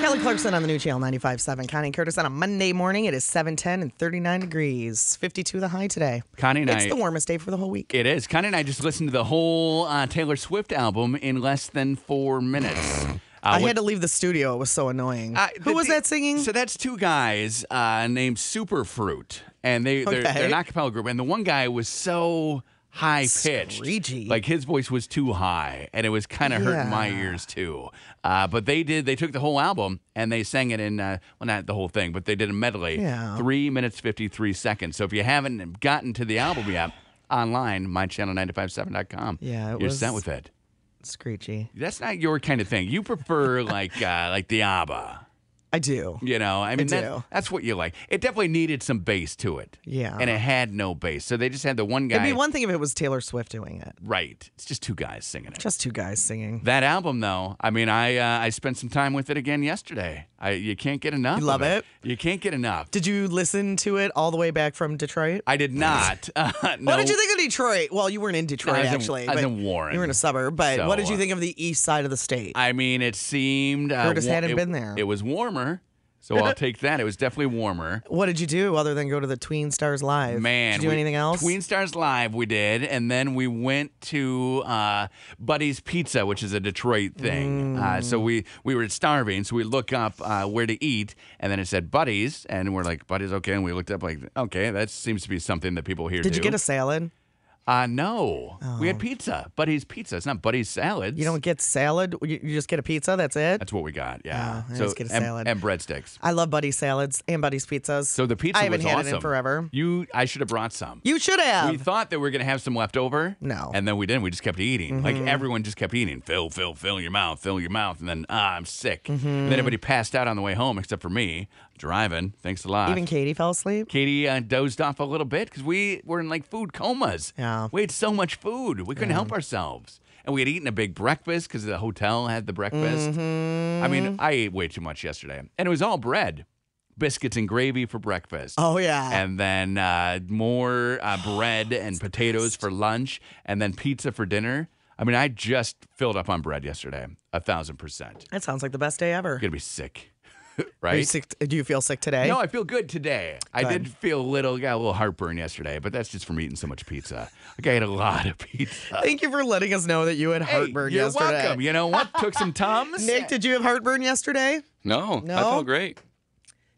Kelly Clarkson on the new channel 95.7. Connie and Curtis on a Monday morning. It is 7:10 and 39 degrees. 52 the high today. Connie and It's the warmest day for the whole week. It is. Connie and I just listened to the whole Taylor Swift album in less than 4 minutes. I had to leave the studio. It was so annoing. Who was that singing? So that's two guys named Superfruit, and they're an a cappella group. And the one guy was so high-pitched. Screechy. Like, his voice was too high, and it was kind of hurting my ears, too. But they took the whole album, and they sang it in, well, not the whole thing, but they did a medley. Yeah. 3 minutes, 53 seconds. So if you haven't gotten to the album yet, online, mychannel957.com. Yeah, you're set with it. Screechy. That's not your kind of thing. You prefer, like the ABBA. I do. You know, I mean, that's what you like. It definitely needed some bass to it. Yeah. And it had no bass. So they just had the one guy. It'd be one thing if it was Taylor Swift doing it. Right. It's just two guys singing it. Just two guys singing. That album, though, I mean, I spent some time with it again yesterday. You can't get enough. You love it? You can't get enough. Did you listen to it all the way back from Detroit? I did not. No. What did you think of Detroit? Well, you weren't in Detroit, I was in Warren. You were in a suburb, but So, what did you think of the east side of the state? I mean, it seemed... Curtis hadn't been there. It was warmer. So I'll take that. It was definitely warmer. What did you do other than go to the Tween Stars Live? Man. Did you do anything else? Tween Stars Live we did, and then we went to Buddy's Pizza, which is a Detroit thing. So we were starving, so we look up where to eat, and then it said Buddy's, and we're like, Buddy's, okay, and we looked up like, okay, that seems to be something that people here do. Did you get a salad? No. We had pizza. Buddy's Pizza. It's not Buddy's Salads. You don't get salad? You just get a pizza? That's it? That's what we got, yeah. I just get a salad. And breadsticks. I love Buddy's salads and Buddy's pizzas. So the pizza I haven't was had awesome. it in forever. I should have brought some. You should have. We thought that we were going to have some left over. No. And then we didn't. We just kept eating. Like, everyone just kept eating. Fill your mouth, fill your mouth. And then, I'm sick. And then everybody passed out on the way home except for me, driving. Thanks a lot. Even Katie fell asleep? Katie dozed off a little bit because we were in, like, food comas. Yeah. We ate so much food. We couldn't help ourselves. And we had eaten a big breakfast because the hotel had the breakfast. I mean, I ate way too much yesterday. And it was all bread. Biscuits and gravy for breakfast. Oh, yeah. And then more bread and potatoes for lunch. And then pizza for dinner. I mean, I just filled up on bread yesterday. 1,000%. That sounds like the best day ever. I'm going to be sick. Are you Right? sick? Do you feel sick today? No, I feel good today. I did feel got a little heartburn yesterday, but that's just from eating so much pizza. Like, I ate a lot of pizza. Thank you for letting us know that you had heartburn you're yesterday. welcome. You know what? Took some Tums. Nick, did you have heartburn yesterday? No, I felt great.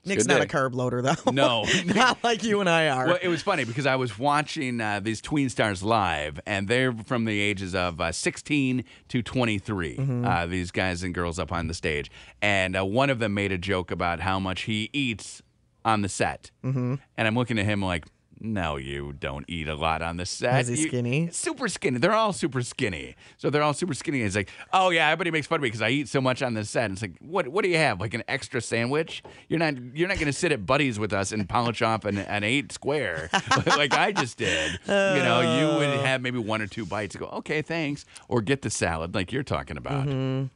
Nick's Good not a day. carb loader, though. No. Not like you and I are. Well, it was funny because I was watching these Tween Stars live, and they're from the ages of 16 to 23, these guys and girls up on the stage. And one of them made a joke about how much he eats on the set. And I'm looking at him like, no, you don't eat a lot on the set. Is he skinny? Super skinny. They're all super skinny. So they're all super skinny. It's like, oh yeah, everybody makes fun of me because I eat so much on the set. And it's like, what do you have? Like an extra sandwich? You're not going to sit at Buddy's with us and polish off an 8 square like I just did. You know, you would have maybe 1 or 2 bites and go, okay, thanks, or get the salad like you're talking about.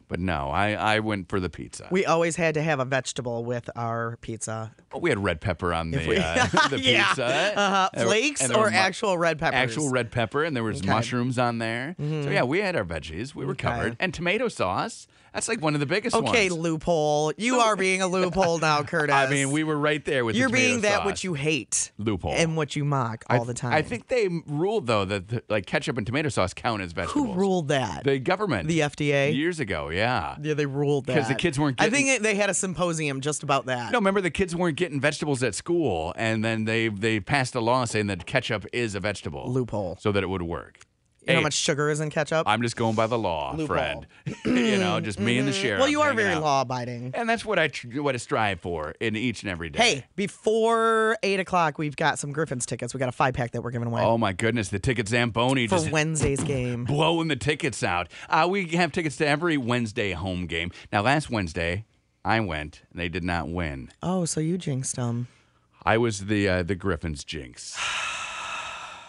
But no, I went for the pizza. We always had to have a vegetable with our pizza. We had red pepper on the Yeah. pizza. Flakes and there or were actual red peppers? Actual red pepper, and there was mushrooms on there. So yeah, we had our veggies. We were covered. And tomato sauce. That's like one of the biggest ones. Okay, loophole. You are being a loophole now, Curtis. I mean, we were right there with You're the tomato being that sauce. which you hate. Loophole. And what you mock all the time. I think they ruled, though, that like ketchup and tomato sauce count as vegetables. Who ruled that? The government. The FDA? Years ago, yeah. Yeah, they ruled that. Because the kids weren't I getting... think they had a symposium just about that. No, remember the kids weren't getting vegetables at school, and then they passed a law saying that ketchup is a vegetable. Loophole. So that it would work. You know how much sugar is in ketchup? I'm just going by the law, Loophole. Fred. You know, just me and the sheriff. Well, you are hanging very out. law-abiding. And that's what I strive for in each and every day. Hey, before 8 o'clock, we've got some Griffins tickets. We got a 5-pack that we're giving away Oh, my goodness. The ticket Zamboni for just Wednesday's game. blowing the tickets out. We have tickets to every Wednesday home game. Now, last Wednesday, I went, and they did not win. Oh, so you jinxed them. I was the Griffins jinx.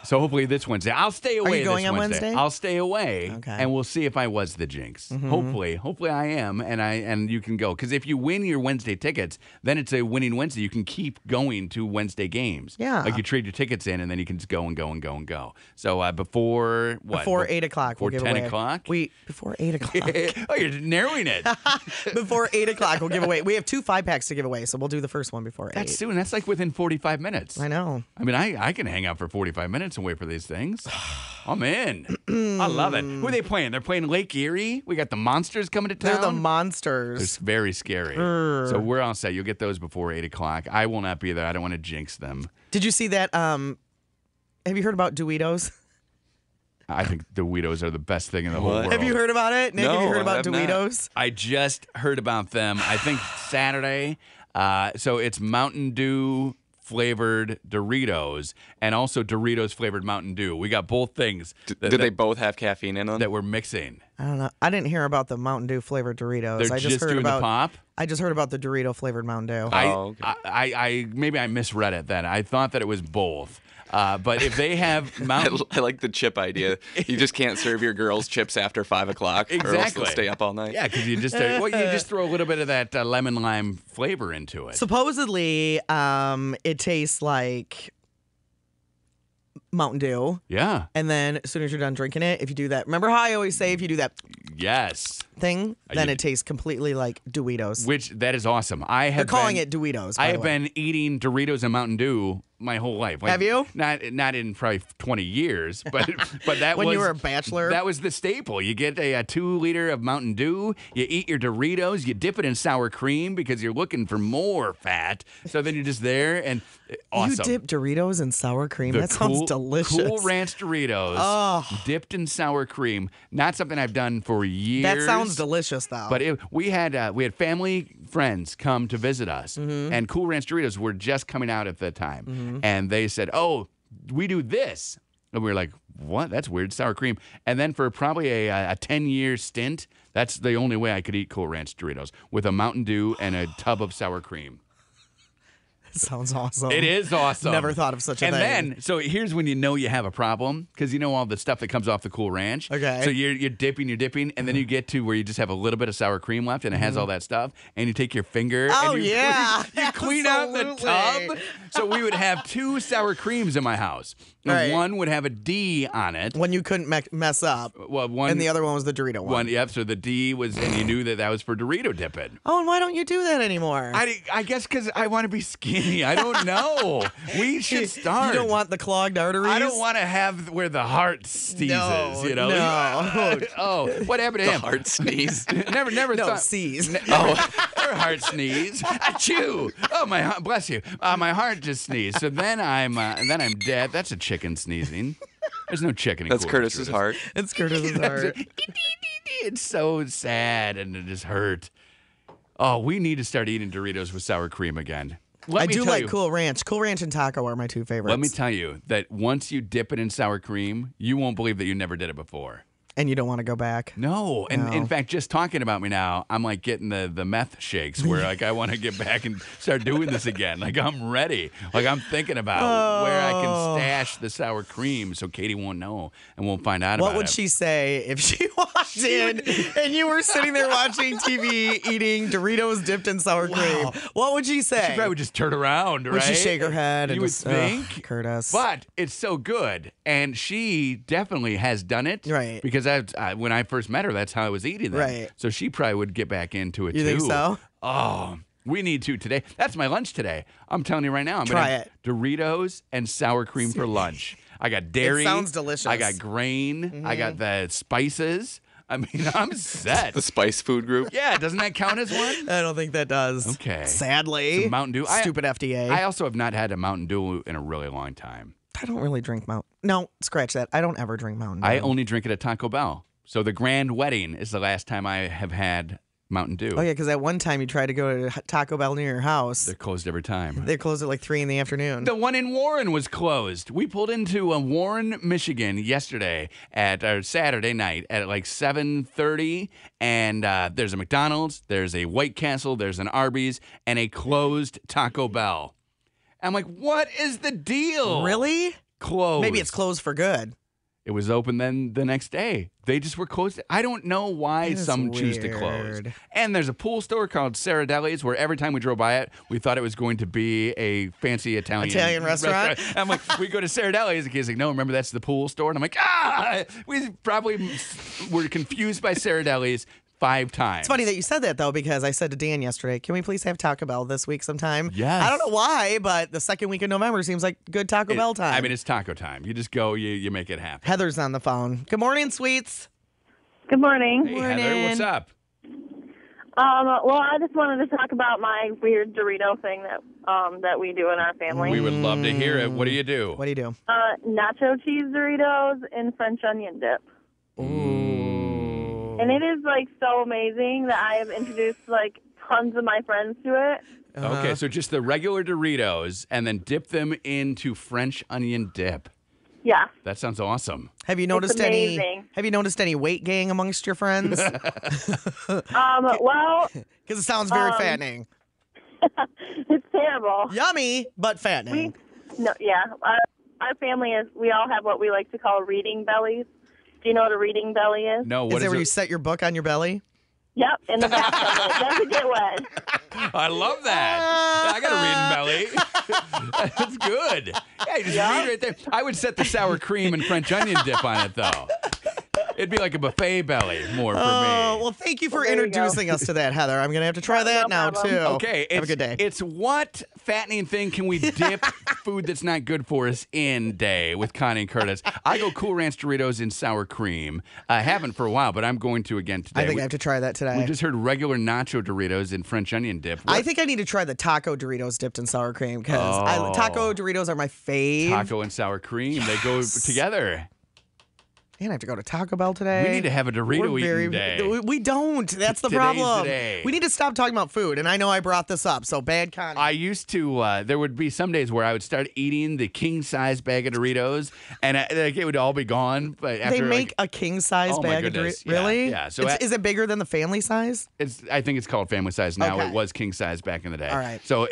So hopefully this Wednesday. I'll stay away. you going this on Wednesday? I'll stay away, Okay. and we'll see if I was the jinx. Hopefully I am, and you can go. Because if you win your Wednesday tickets, then it's a winning Wednesday. You can keep going to Wednesday games. Yeah. Like you trade your tickets in, and then you can just go and go and go and go. So before what? Before 8 o'clock, Before we'll give 10 away. o'clock? Before 8 o'clock. Oh, you're narrowing it. Before 8 o'clock, we'll give away. We have 2 5-packs to give away, so we'll do the first one before 8. That's soon. That's like within 45 minutes. I know. I mean, I can hang out for 45 minutes and wait for these things. I'm in. I love it. Who are they playing? They're playing Lake Erie. We got the Monsters coming to town. They're the Monsters. It's very scary. So we're all set. You'll get those before 8 o'clock. I will not be there. I don't want to jinx them. Did you see that? Have you heard about Doritos? I think the Doritos are the best thing in the whole world. Have you heard about it? Nick, No, have you heard I about have not. Doritos? I just heard about them, I think Saturday. So it's Mountain Dew flavored Doritos and also Doritos flavored Mountain Dew. We got both things Did they both have caffeine in them? that we're mixing. I don't know. I didn't hear about the Mountain Dew flavored Doritos. They're I just heard doing about, the pop. I just heard about the Dorito flavored Mountain Dew. Oh, okay. I maybe I misread it then. I thought that it was both. But if they have Mountain I like the chip idea. You just can't serve your girls chips after 5 o'clock, or else Exactly. they'll stay up all night. Yeah, because you just throw a little bit of that lemon lime flavor into it. Supposedly, it tastes like Mountain Dew. Yeah. And then as soon as you're done drinking it, if you do that, remember how I always say if you do that Yes. thing, then you- it tastes completely like Doritos. Which that is awesome. I have They're calling been, it Doritos. I by have the way. been eating Doritos and Mountain Dew my whole life. Have you? Not in probably 20 years, but that When was you were a bachelor? That was the staple. You get a 2 liter of Mountain Dew. You eat your Doritos. You dip it in sour cream because you're looking for more fat. So then you're just there and awesome. You dip Doritos in sour cream. The That sounds delicious. Cool Ranch Doritos dipped in sour cream. Not something I've done for years. That sounds delicious, though. But we had family friends come to visit us, and Cool Ranch Doritos were just coming out at the time, and they said, "Oh, we do this," and we were like, "What? That's weird, sour cream." And then for probably a 10-year stint, that's the only way I could eat Cool Ranch Doritos, with a Mountain Dew and a tub of sour cream. sounds awesome. It is awesome. Never thought of such a and thing. then, so here's when you know you have a problem, because you know all the stuff that comes off the Cool Ranch. Okay. So you're dipping, and then you get to where you just have a little bit of sour cream left, and it has all that stuff, and you take your finger Oh, and you, yeah. you clean out the Absolutely. tub. So we would have 2 sour creams in my house. And Right. one would have a D on it. When you couldn't mess up. Well, one And the other one was the Dorito one. Yep. So the D was, and you knew that was for Dorito dipping. Oh, and why don't you do that anymore? I guess because I want to be skinny. I don't know. We should start. You don't want the clogged arteries? I don't want to have where the heart sneezes, No, you know? no. Oh, what happened to him? Heart sneeze. Never No, thought. C's. Or heart sneeze. Achoo! Oh, my heart, bless you. My heart just sneezed. So then I'm dead. That's a chicken sneezing. There's no chicken in That's Cool Curtis's Ranch heart. It's Curtis's heart. It's so sad and it just hurt. Oh, we need to start eating Doritos with sour cream again. I do like you, Cool Ranch. Cool Ranch and Taco are my 2 favorites. Let me tell you that once you dip it in sour cream, you won't believe that you never did it before. And you don't want to go back. No, and No. in fact, just talking about me now, I'm like getting the meth shakes where like I want to get back and start doing this again. Like I'm ready. Like I'm thinking about where I can stash the sour cream so Katie won't know and won't find out What about would it. she say if she walked in and you were sitting there watching TV eating Doritos dipped in sour cream? What would she say? She probably would just turn around, right? Would she shake her head? And You would just, think. Curtis. But it's so good, and she definitely has done it. Right. Because when I first met her, that's how I was eating them. Right. So she probably would get back into it You too. think so? Oh, we need to today. That's my lunch today. I'm telling you right now. I'm Try gonna have it. Doritos and sour cream for lunch. I got dairy. It sounds delicious. I got grain. I got the spices. I mean, I'm set. The Spice Food Group. Yeah, doesn't that count as one? I don't think that does. Okay. Sadly. So Mountain Dew. Stupid FDA. I also have not had a Mountain Dew in a really long time. I don't really drink Mountain. No, scratch that. I don't ever drink Mountain Dew. I only drink it at Taco Bell. So the Grand Wedding is the last time I have had Mountain Dew. Oh yeah, because at one time you tried to go to Taco Bell near your house. They're closed every time. They closed at like 3 in the afternoon. The one in Warren was closed. We pulled into Warren, Michigan yesterday or Saturday night at like 7:30, and there's a McDonald's, there's a White Castle, there's an Arby's, and a closed Taco Bell. I'm like, what is the deal? Really? closed. Maybe it's closed for good. It was open then the next day. They just were closed. I don't know why That is some choose to close. And there's a pool store called Sarah where every time we drove by it, we thought it was going to be a fancy Italian restaurant. I'm like, we go to Sarah Deli's. The kid's like, no, remember that's the pool store. And I'm like, we probably were confused by Sarah Deli's 5 times. It's funny that you said that, though, because I said to Dan yesterday, can we please have Taco Bell this week sometime? Yes. I don't know why, but the second week of November seems like good Taco Bell time. I mean, it's taco time. You just go, you make it happen. Heather's on the phone. Good morning, sweets. Good morning. Hey, Heather, what's up? Well, I just wanted to talk about my weird Dorito thing that we do in our family. We would love to hear it. What do you do? What do you do? Nacho cheese Doritos and French onion dip. Ooh. And it is, like, so amazing that I have introduced, like, tons of my friends to it. Okay, so just the regular Doritos and then dip them into French onion dip. Yeah. That sounds awesome. Have you noticed amazing. Have you noticed any weight gain amongst your friends? Well, Because it sounds very fattening. it's terrible. Yummy, but fattening. Our family we all have what we like to call reading bellies. Do you know what a reading belly is? No, what Is is it where it? you set your book on your belly? Yep, in the bathtub. It doesn't get wet. I love that. I got a reading belly. That's good. Yeah, you just read right there. I would set the sour cream and French onion dip on it, though. It'd be like a buffet belly more for me. Oh, well, thank you for Well, there you introducing us to that, Heather. I'm going to have to try that now, problem. too. Okay, Have a good day. It's what fattening thing can we dip food that's not good for us in day with Connie and Curtis? I go Cool Ranch Doritos in sour cream. I haven't for a while, but I'm going to again today. I think I have to try that today. We just heard regular nacho Doritos in French onion dip. I think I need to try the taco Doritos dipped in sour cream because taco Doritos are my fave. Taco and sour cream, they go together. Man, I have to go to Taco Bell today. We need to have a Dorito eating day. We don't. That's the Today's problem. the day. We need to stop talking about food. And I know I brought this up, so bad Connie. I used to, there would be some days where I would start eating the king-size bag of Doritos, and it would all be gone. But after, they make a king-size Oh, my bag of goodness. Doritos? Really? Yeah. So is it bigger than the family size? I think it's called family size now. Okay. It was king-size back in the day. All right. So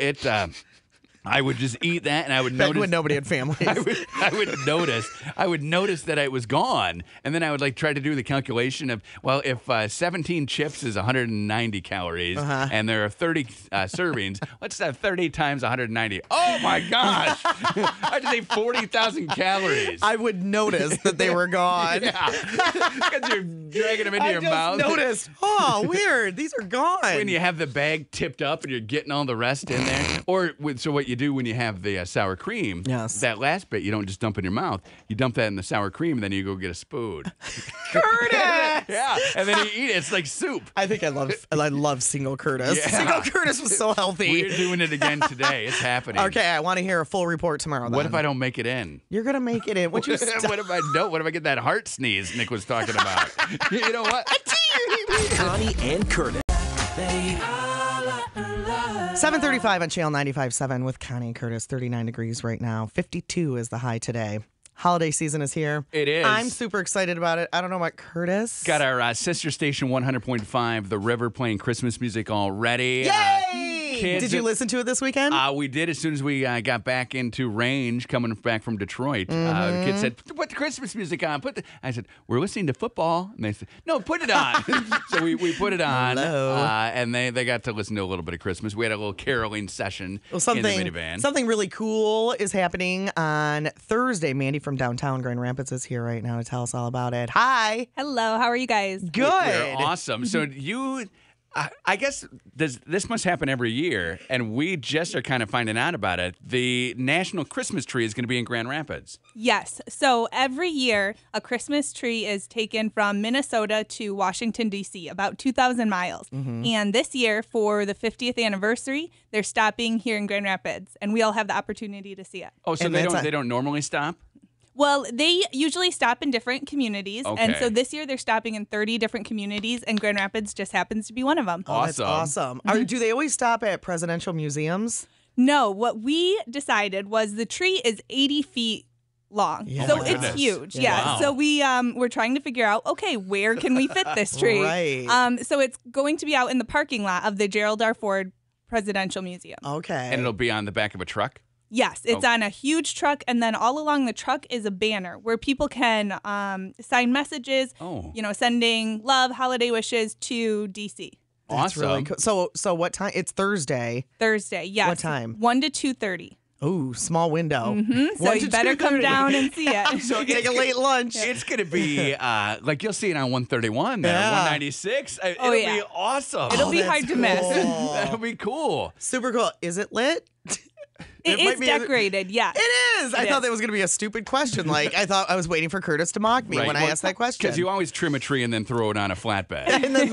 I would just eat that, and I would Back notice when nobody had families. I would notice that it was gone, and then I would try to do the calculation of, well, if 17 chips is 190 calories, and there are 30 servings, let's have 30 times 190. Oh my gosh! I just ate 40,000 calories. I would notice that they were gone. Yeah, because you're dragging them into your mouth. Noticed. Oh, weird. These are gone. When you have the bag tipped up and you're getting all the rest in there, so what you do when you have the sour cream, Yes. that last bit you don't just dump in your mouth. You dump that in the sour cream, and then you go get a spoon. Curtis! Yeah, and then you eat it. It's like soup. I think I love Single Curtis. Yeah. Single Curtis was so healthy. We're doing it again today. It's happening. Okay, I want to hear a full report tomorrow. What then. if I don't make it in? You're gonna make it in. What you? What if I don't? What if I get that heart sneeze Nick was talking about? You know what? Connie and Curtis. 7:35 on Channel 95.7 with Connie and Curtis. 39 degrees right now. 52 is the high today. Holiday season is here. It is. I'm super excited about it. I don't know about Curtis. Got our sister station 100.5, The River, playing Christmas music already. Yay! Kids Did you listen to it this weekend? We did as soon as we got back into range, coming back from Detroit. The kids said, "Put the Christmas music on." I said, "We're listening to football," and they said, "No, put it on." So we put it on, and they got to listen to a little bit of Christmas. We had a little caroling session in the minivan. Something really cool is happening on Thursday. Mandy from downtown Grand Rapids is here right now to tell us all about it. Hi. Hello, how are you guys? Good. We're awesome. So I guess this must happen every year, and we just are kind of finding out about it. The National Christmas Tree is going to be in Grand Rapids. Yes. So every year, a Christmas tree is taken from Minnesota to Washington, D.C., about 2,000 miles. And this year, for the 50th anniversary, they're stopping here in Grand Rapids, and we all have the opportunity to see it. Oh, so And they don't normally stop? Well, they usually stop in different communities. And Okay. so this year, they're stopping in 30 different communities, and Grand Rapids just happens to be one of them. Oh, that's awesome. Do they always stop at presidential museums? No, what we decided was the tree is 80 feet long. Yeah. So Oh my it's goodness. huge. Yeah. Yeah. Wow. So we're trying to figure out, okay, where can we fit this tree? Right. So it's going to be out in the parking lot of the Gerald R. Ford Presidential Museum. Okay. And it'll be on the back of a truck? Yes, it's on a huge truck, and then all along the truck is a banner where people can sign messages, sending love, holiday wishes to DC. That's awesome. really cool. So what time? It's Thursday. Thursday, yes. What time? 1 to 2:30. Ooh, small window. So you better come down and see it. So Take a late lunch. It's going to be like you'll see it on 131, then Yeah. 196. It'll be awesome. It'll be hard to miss. That'll be cool. Super cool. Is it lit? It might is be decorated, yes. It is. I thought is. that was going to be a stupid question. Like, I thought I was waiting for Curtis to mock me when I asked that question. Because you always trim a tree and then throw it on a flatbed. And then,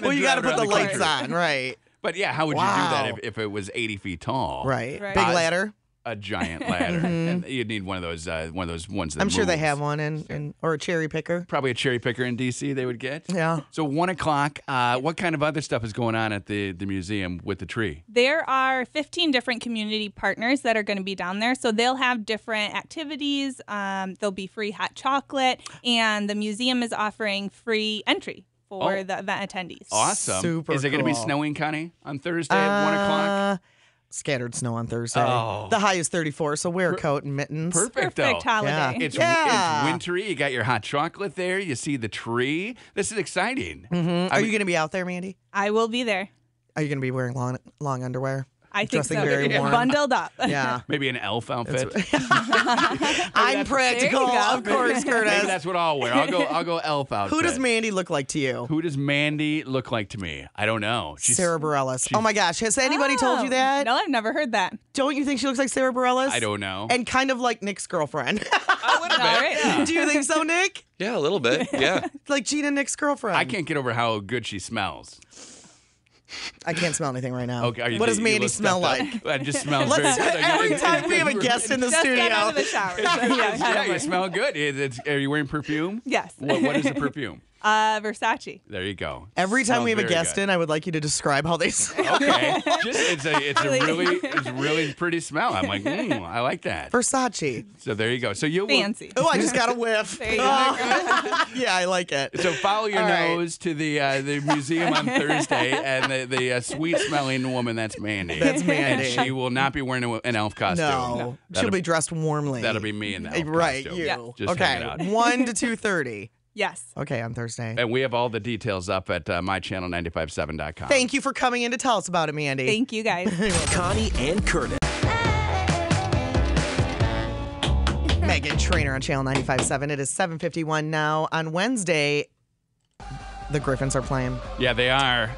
well, you got to drive put the around the lights country. on, right? But yeah, how would you do Wow. that if it was 80 feet tall? Right. Right. Big ladder. A giant ladder. And you'd need one of those ones that I'm sure they moves. have one or a cherry picker. Probably a cherry picker in DC they would get. Yeah. So 1 o'clock, what kind of other stuff is going on at the museum with the tree? There are 15 different community partners that are going to be down there. So they'll have different activities. There'll be free hot chocolate, and the museum is offering free entry for the event attendees. Awesome. Super Is it going to be cool. snowing, Connie, on Thursday at 1 o'clock? Scattered snow on Thursday. Oh. The high is 34, so wear a coat and mittens. Perfect, though. Perfect holiday. Yeah. It's wintry. You got your hot chocolate there. You see the tree. This is exciting. Are you going to be out there, Mandy? I will be there. Are you going to be wearing long underwear? I think Dressing so. very warm. Bundled up. Yeah. Maybe an elf outfit. I'm practical, There you go. of course, Maybe Curtis. that's what I'll wear. I'll go elf outfit. Who does Mandy look like to you? Who does Mandy look like to me? I don't know. Sarah Bareilles. Oh my gosh, has anybody told you that? No, I've never heard that. Don't you think she looks like Sarah Bareilles? I don't know. And kind of like Nick's girlfriend. a little All right. Do you think so, Nick? Yeah, a little bit. Yeah. Like Gina, Nick's girlfriend. I can't get over how good she smells. I can't smell anything right now. Okay, What does Mandy look smell stuffed like? up? That just smells very Let's, good. every time we have a guest in the Just studio. got out of the shower. Yeah, you smell good. Are you wearing perfume? Yes. What is the perfume? Versace. There you go. Every time we have a Smells very guest good. in, I would like you to describe how they smell. Okay, it's a really pretty smell. I'm like, I like that. Versace. So there you go. So you Fancy. Oh, I just got a whiff. There you go. Yeah, I like it. So follow your All right. nose to the museum on Thursday, and the sweet smelling woman that's Mandy. That's Mandy. And she will not be wearing an elf costume. No, she'll That'll be dressed warmly. That'll be me in the elf right. costume. You. Yeah. Just Okay. hang it out. 1 to 2:30. Yes. Okay, on Thursday. And we have all the details up at mychannel957.com. Thank you for coming in to tell us about it, Mandy. Thank you, guys. Connie and Curtis. Megan Trainor on Channel 95.7. It is 7:51 now. On Wednesday, the Griffins are playing. Yeah, they are.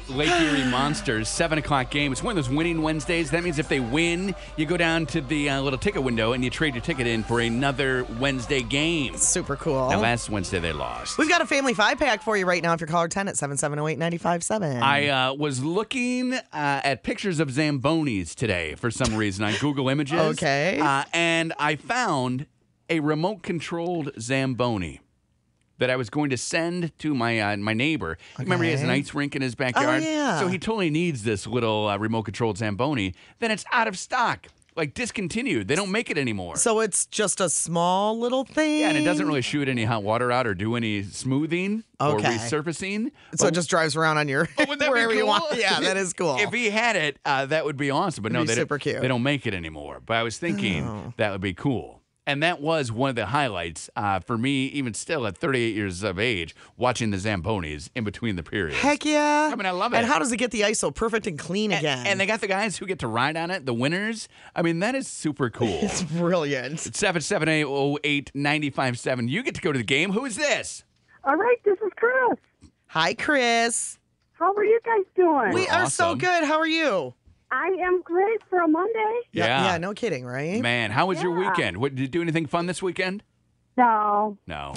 Lake Erie Monsters, 7 o'clock game. It's one of those winning Wednesdays. That means if they win, you go down to the little ticket window and you trade your ticket in for another Wednesday game. Super cool. And last Wednesday they lost. We've got a family 5-pack for you right now if you're caller 10 at 7708-957. I was looking at pictures of Zambonis today for some reason on Google Images. Okay. And I found a remote-controlled Zamboni that I was going to send to my my neighbor. Remember, he has an Okay. ice rink in his backyard? Oh, yeah. So he totally needs this little remote-controlled Zamboni. Then it's out of stock, like discontinued. They don't make it anymore. So it's just a small little thing? Yeah, and it doesn't really shoot any hot water out or do any smoothing or Okay. resurfacing. So it just drives around on your Wouldn't that be wherever you cool? want. Yeah, that is cool. If he had it, that would be awesome. But no, It'd be they super don't, cute. they don't make it anymore. But I was thinking that would be cool. And that was one of the highlights for me, even still at 38 years of age, watching the Zambonis in between the periods. Heck yeah. I mean, I love it. And how does it get the ice so perfect and clean again? And they got the guys who get to ride on it, the winners. I mean, that is super cool. It's brilliant. It's 778-08-957. You get to go to the game. Who is this? All right, this is Chris. Hi, Chris. How are you guys doing? We are so Awesome. good. How are you? I am great for a Monday. Yeah, no kidding, right? Man, how was your Yeah. weekend? What, did you do anything fun this weekend? No, No.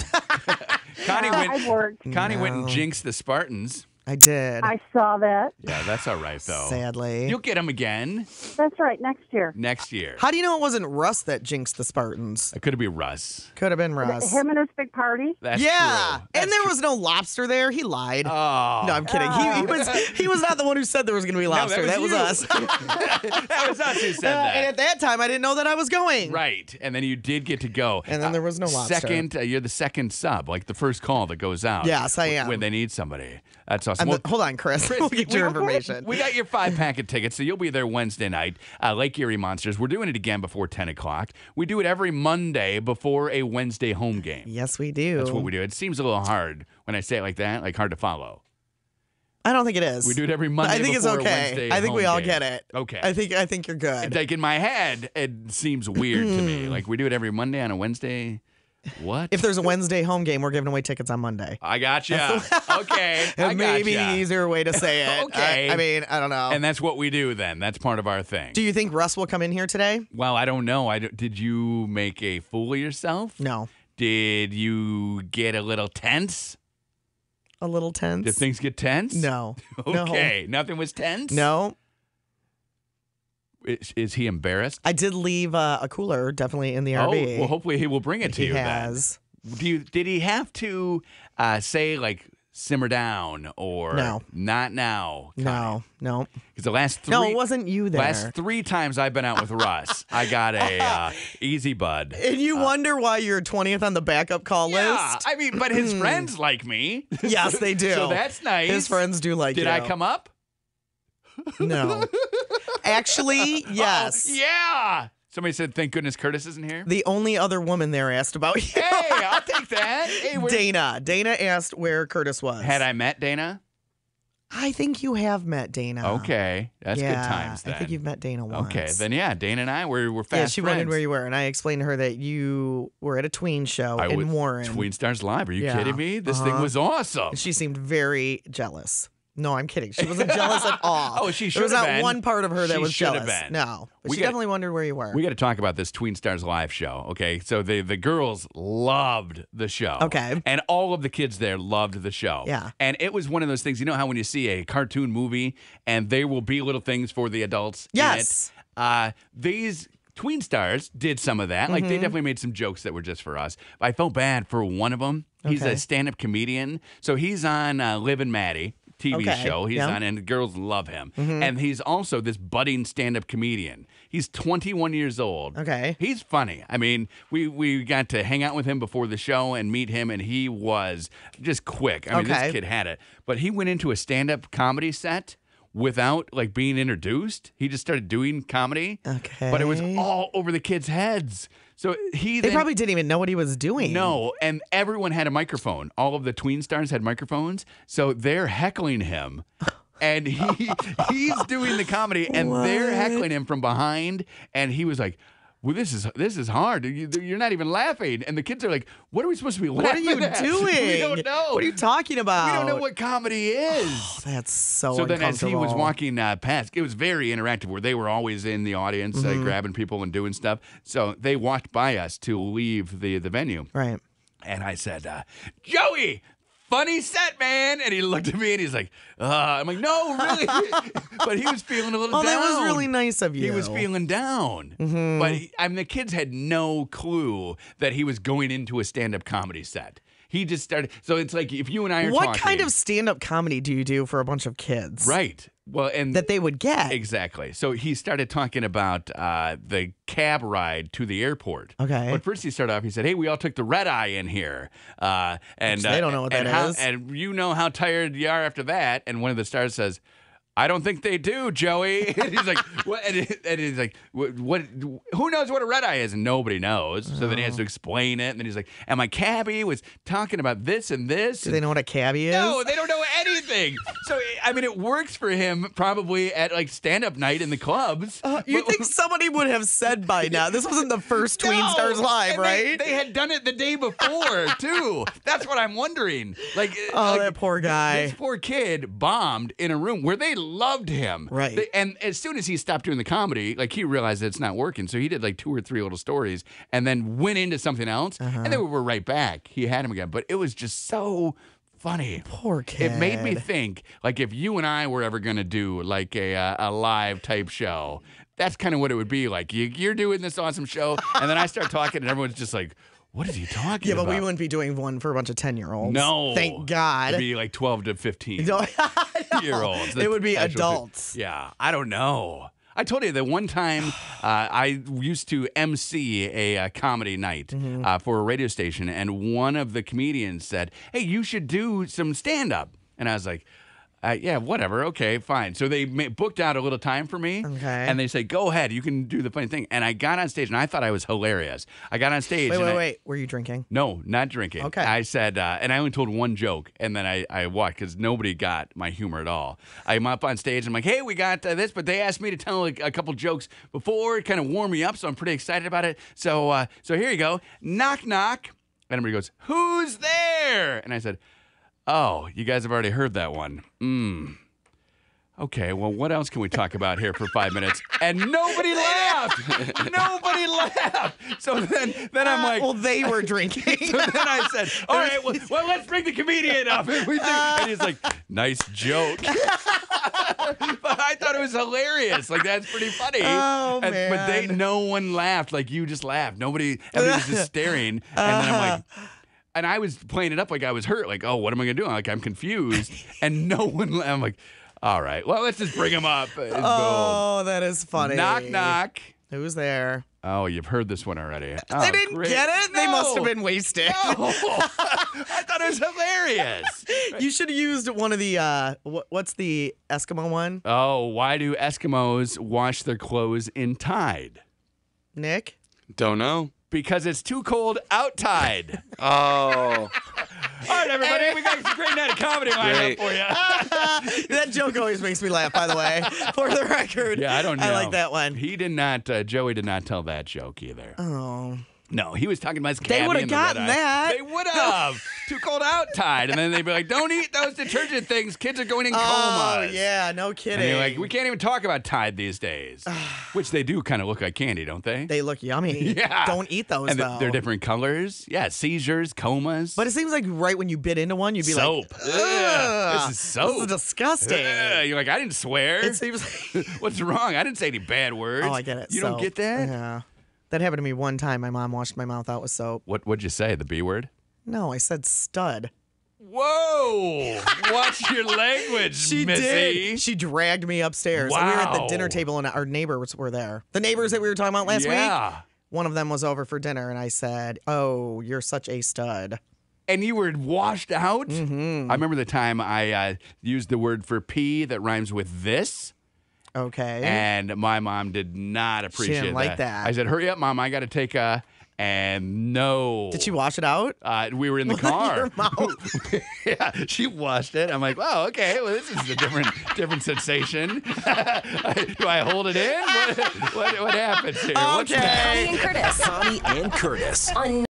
Connie I worked. went and jinxed the Spartans. I did. I saw that. Yeah, that's all right, though. Sadly. You'll get them again That's right, next year. next year. How do you know it wasn't Russ that jinxed the Spartans? It could be Russ. Could have been Russ. Him and his big party. That's yeah, true. and That's there true. was no lobster there. He lied. Oh. No, I'm kidding. He was not the one who said there was going to be lobster. that was us. that was us who said that. And at that time, I didn't know that I was going. Right, and then you did get to go. And then there was no lobster. Second, you're the second sub, like the first call that goes out. Yes, I am. When they need somebody. That's awesome. awesome. And hold on, Chris. We'll get your information. We got your 5-pack of tickets, so you'll be there Wednesday night. Lake Erie Monsters. We're doing it again before 10 o'clock. We do it every Monday before a Wednesday home game. Yes, we do. That's what we do. It seems a little hard when I say it like that, like hard to follow. I don't think it is. We do it every Monday. I think it's before a okay. Wednesday I think we home all game. get it. Okay. I think you're good. Like in my head, it seems weird to me. Like we do it every Monday on a Wednesday. What? If there's a Wednesday home game, we're giving away tickets on Monday. I gotcha. Okay. I Maybe gotcha. the easier way to say it. Okay. I mean, I don't know. And that's what we do then. That's part of our thing. Do you think Russ will come in here today? Well, I don't know. Did you make a fool of yourself? No. Did you get a little tense? A little tense. Did things get tense? No. Okay. Nothing was tense? No. Is he embarrassed? I did leave a cooler definitely in the RV. Oh, well, hopefully he will bring it to He you has. then. Did he have to say, like, simmer down or No. not now? No. Because the last three... No, it wasn't you there. Last 3 times I've been out with Russ, I got a easy bud. And you wonder why you're 20th on the backup call Yeah, list? I mean, but his friends like me. Yes, they do. So that's nice. His friends do like you. Did I come up? No. Actually, yes. Oh, yeah. Somebody said, thank goodness Curtis isn't here. The only other woman there asked about you. Hey, I'll take that. Hey, Dana. Dana asked where Curtis was. Had I met Dana? I think you have met Dana. Okay. That's good times then. I think you've met Dana once. Okay. Then, yeah, Dana and I were fast Yeah, she friends. wondered where you were, and I explained to her that you were at a tween show I in was Warren. Tween Stars Live. Are you Yeah. kidding me? This thing was awesome. She seemed very jealous. No, I'm kidding. She wasn't jealous at all. Oh, she should There was have not been. one part of her that She was should have jealous. been. No. But We she got- definitely wondered where you were. We got to talk about this Tween Stars Live show, okay? So the girls loved the show. Okay. And all of the kids there loved the show. Yeah. And it was one of those things, you know how when you see a cartoon movie and there will be little things for the adults Yes. in it? These Tween Stars did some of that. Like, Mm-hmm. they definitely made some jokes that were just for us. I felt bad for one of them. He's Okay. a stand-up comedian. So he's on Liv and Maddie. TV Okay, show he's yeah. on, and the girls love him. And he's also this budding stand-up comedian. He's 21 years old. Okay. He's funny. I mean, we got to hang out with him before the show and meet him, and he was just quick. I mean, Okay. this kid had it. But he went into a stand-up comedy set without, like, being introduced. He just started doing comedy. Okay. But it was all over the kids' heads. So he They then- probably didn't even know what he was doing. no, and everyone had a microphone. All of the Tween Stars had microphones, so they're heckling him. And he's doing the comedy, and they're heckling him from behind. And he was like, "Well, this is hard. You're not even laughing." And the kids are like, "What are we supposed to be laughing What are you at?" doing? We don't know. What are you talking about? We don't know what comedy is. That's so So then, as he was uncomfortable. walking past, it was very interactive. Where they were always in the audience, grabbing people and doing stuff. So they walked by us to leave the venue. Right. And I said, Joey, funny set, man. And he looked at me and he's like, I'm like, no, really? But he was feeling a little Oh, down. that was really nice of you. He was feeling down. But the kids had no clue that he was going into a stand-up comedy set. He just started. So it's like if you and I are What talking. kind of stand-up comedy do you do for a bunch of kids? Right. Well, and That they would get. exactly. So he started talking about the cab ride to the airport. Okay. But first he started off, he said, hey, we all took the red eye in here. And They don't know what that is. And you know how tired you are after that. And one of the stars says, I don't think they do, Joey. And he's like, what? And he's like, what? Who knows what a red eye is? And nobody knows. So then he has to explain it. And then he's like, and my cabbie was talking about this and this. Do they know what a cabbie is? No, they don't know anything. So, I mean, it works for him probably at like stand-up night in the clubs. You think somebody would have said by now, this wasn't the first Tween No, Stars Live, and right? They had done it the day before, too. That's what I'm wondering. Like, Oh, that poor guy. This poor kid bombed in a room where they loved him. Right. And as soon as he stopped doing the comedy, like he realized that it's not working. So he did like 2 or 3 little stories and then went into something else. And then we were right back. He had him again. But it was just so funny. Poor kid. It made me think, like, if you and I were ever going to do like a live type show, that's kind of what it would be like. You're doing this awesome show, and then I start talking, and everyone's just like, what is he talking Yeah, about? but we wouldn't be doing one for a bunch of 10-year-olds. No. Thank God. It'd be like 12 to 15 No. year olds. It would be Actual- adults. Yeah, I don't know. I told you that one time I used to MC a comedy night for a radio station, and one of the comedians said, hey, you should do some stand-up. And I was like, Yeah, whatever. Okay, fine. So they booked out a little time for me. Okay. And they said, go ahead. You can do the funny thing. And I got on stage, and I thought I was hilarious. I got on stage. Wait. Were you drinking? No, not drinking. Okay. I said, and I only told one joke, and then I walked because nobody got my humor at all. I'm up on stage, and I'm like, hey, we got this, but they asked me to tell a couple jokes before, kind of warm me up, so I'm pretty excited about it. So here you go. Knock, knock. And everybody goes, who's there? And I said, oh, you guys have already heard that one. Okay, well, what else can we talk about here for 5 minutes? And nobody laughed. Nobody laughed. So then I'm like, well, they were drinking. so then I said, all right, well, let's bring the comedian up. And he's like, nice joke. But I thought it was hilarious. Like, that's pretty funny. Oh, man. But no one laughed. Like, you just laughed. Everybody was just staring. And then I'm like, and I was playing it up like I was hurt. Like, oh, what am I going to do? I'm confused. And no one laughed. I'm like, all right, well, let's just bring him up. Oh, that is funny. Knock, knock. Who's there? Oh, you've heard this one already. Oh, They didn't great. get it? They No. must have been wasted. No. I thought it was hilarious. You should have used one of the, what's the Eskimo one? Oh, why do Eskimos wash their clothes in Tide? Nick? Don't know. Because it's too cold outside. Oh. All right, everybody, we got a great night of comedy lined up for you. That joke always makes me laugh, by the way, for the record. Yeah, I don't know. I like that one. He did not, Joey did not tell that joke either. Oh. No, he was talking about his cabbie. They would have and the gotten red eye. that. They would have. Too cold out Tide. And then they'd be like, don't eat those detergent things. Kids are going in comas. Oh, yeah, no kidding. And you're like, we can't even talk about Tide these days. Which they do kind of look like candy, don't they? They look yummy. Yeah. Don't eat those, And though. they're different colors. Yeah, seizures, comas. But it seems like right when you bit into one, you'd be soap. like, Ugh, ugh, this is soap. This is disgusting. You're like, I didn't swear. It seems like... What's wrong? I didn't say any bad words. Oh, I get it. You don't Soap. get that? Yeah. That happened to me one time. My mom washed my mouth out with soap. What'd you say? The B word? No, I said stud. Whoa! Watch your language, She Missy. did. She dragged me upstairs. And we were at the Wow. dinner table, and our neighbors were there. The neighbors that we were talking about last week. Yeah. One of them was over for dinner, and I said, "Oh, you're such a stud." And you were washed out? Mm-hmm. I remember the time I used the word for pee that rhymes with this. Okay. And my mom did not appreciate didn't like that. I said, hurry up, Mom. I got to take a... And no. Did she wash it out? We were in the car. Your mouth. Yeah, she washed it. I'm like, oh, okay. Well, this is a different sensation. Do I hold it in? What happens here? What's Okay. next? Connie and Curtis. Connie and Curtis. On